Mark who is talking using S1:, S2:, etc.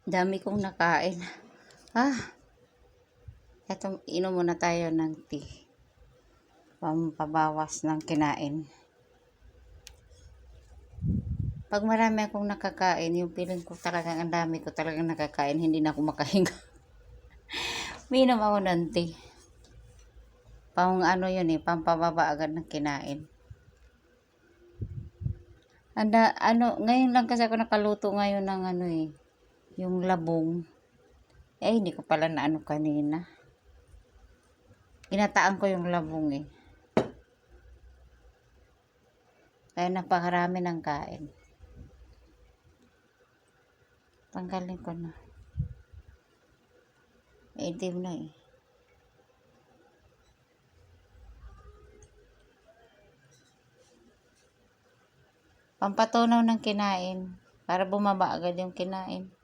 S1: Dami kong nakain. Eto, inom muna tayo ng tea. Pampabawas ng kinain. Pag marami akong nakakain, yung feeling ko talagang ang dami ko talagang nakakain, hindi na ako makahinga. Minom ako ng tea. Pang ano yun pampababa agad ng kinain. Ngayon lang kasi ako nakaluto ngayon ng yung labong. Hindi ko pala na kanina. Ginataan ko yung labong Kaya napakarami ng kain. Tanggalin ko na. Itim na Pampatunaw ng kinain. Para bumaba agad yung kinain.